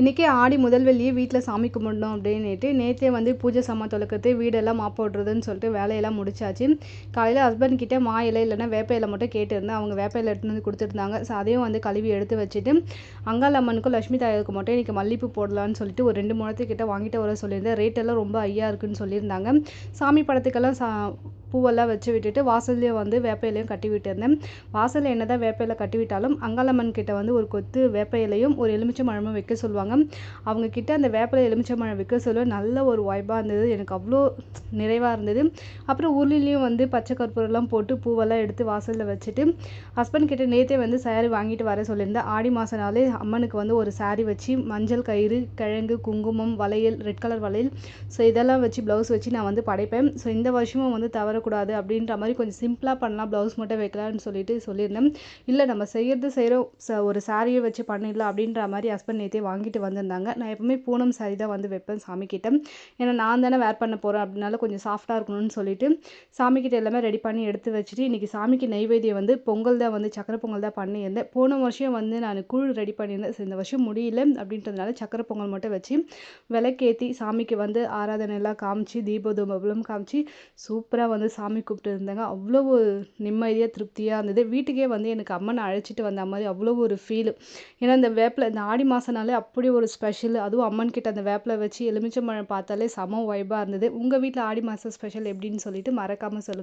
இன்றைக்கி ஆடி முதல் வெள்ளியே வீட்டில் சாமி கும்பிடணும் அப்படின்னுட்டு நேற்றே வந்து பூஜை சாமான் தொலைக்கிறது வீடெல்லாம் மாப் போடுறதுன்னு சொல்லிட்டு வேலையெல்லாம் முடிச்சாச்சு. காலையில் ஹஸ்பண்ட் கிட்டே மா இலை இல்லைன்னா வேப்ப இலை மட்டும் கேட்டிருந்தேன். அவங்க வேப்ப இலை எடுத்துன்னு வந்து கொடுத்துருந்தாங்க. ஸோ அதையும் வந்து கழுவி எடுத்து வச்சுட்டு அங்காள் அம்மனுக்கும் லட்சுமி தாயாருக்கு மட்டும் இன்றைக்கி மல்லிப்பூ போடலான்னு சொல்லிட்டு ஒரு 2 முழத்துக்கிட்ட வாங்கிட்டு வர சொல்லியிருந்தேன். ரேட்டெல்லாம் ரொம்ப ஹையாக இருக்குன்னு சொல்லியிருந்தாங்க. சாமி படத்துக்கெல்லாம் பூவெல்லாம் வச்சு விட்டுட்டு வாசல்லையும் வந்து வேப்ப இலையும் கட்டி விட்டுருந்தேன். வாசலில் என்ன தான் வேப்ப இலை கட்டி விட்டாலும் அங்காளம்மன் கிட்ட வந்து ஒரு கொத்து வேப்ப இலையும் ஒரு எலுமிச்சம்பழமும் வைக்க சொல்லுவாங்க. அவங்க கிட்ட அந்த வேப்பிலை எலுமிச்சம்பழம் வைக்க சொல்ல நல்ல ஒரு வாய்ப்பாக இருந்தது. எனக்கு அவ்வளோ நிறைவாக இருந்தது. அப்புறம் உருளிலையும் வந்து பச்சை கற்பூரெல்லாம் போட்டு பூவெல்லாம் எடுத்து வாசலில் வச்சுட்டு ஹஸ்பண்ட் கிட்ட நேற்றே வந்து சாரி வாங்கிட்டு வர சொல்லியிருந்தேன். ஆடி மாதனாலே அம்மனுக்கு வந்து ஒரு சாரி வச்சு மஞ்சள் கயிறு, கிழங்கு, குங்குமம், வளையல், ரெட் கலர் வளையல், ஸோ இதெல்லாம் வச்சு ப்ளவுஸ் வச்சு நான் வந்து படைப்பேன். ஸோ இந்த வருஷமும் வந்து தவறக்கூடாது அப்படின்ற மாதிரி கொஞ்சம் சிம்பிளாக பண்ணலாம், ப்ளவுஸ் மட்டும் வைக்கலாம்னு சொல்லியிருந்தேன். இல்லை நம்ம செய்கிறோம் ஒரு சாரியை வச்சு பண்ணிடலாம் அப்படின்ற மாதிரி ஹஸ்பண்ட் நேற்றே வாங்கிட்டு வந்திருந்தாங்க. நான் எப்பவுமே பூனம் சாரி தான் வந்து வைப்பேன் சாமிக்கிட்ட. ஏன்னா நான் தானே வேர் பண்ண போகிறேன் அப்படின்னால கொஞ்சம் சாஃப்டாக இருக்கணும்னு சொல்லிட்டு சாமிக்கிட்ட எல்லாமே ரெடி பண்ணி எடுத்து வச்சுட்டு இன்றைக்கி சாமிக்கு நெய்வேத்தியம் வந்து பொங்கல் தான் வந்து சக்கரை பொங்கல் தான் பண்ணியிருந்தேன். போன வருஷம் வந்து நான் கூழ் ரெடி பண்ணியிருந்தேன். ஸோ இந்த வருஷம் முடியல அப்படின்றதுனால சக்கரை பொங்கல் மட்டும் வச்சு விளக்கேற்றி சாமிக்கு வந்து ஆராதனை எல்லாம் காமிச்சு தீபதூபம் காமிச்சு சூப்பராக வந்து சாமி கூப்பிட்டு இருந்தாங்க. அவ்வளோ நிம்மதியாக திருப்தியாக இருந்தது. வீட்டுக்கே வந்து எனக்கு அம்மனை அழைச்சிட்டு வந்த மாதிரி அவ்வளோ ஒரு ஃபீல். ஏன்னா இந்த ஆடி மாதம்னாலே அப்படி ஒரு ஸ்பெஷல். அதுவும் அம்மன் கிட்ட அந்த வேப்பில வச்சு எலுமிச்சம்பழம் பார்த்தாலே செம வைபாக இருந்தது. உங்கள் வீட்டில் ஆடி மாதம் ஸ்பெஷல் எப்படின்னு சொல்லிட்டு மறக்காமல் சொல்லுங்கள்.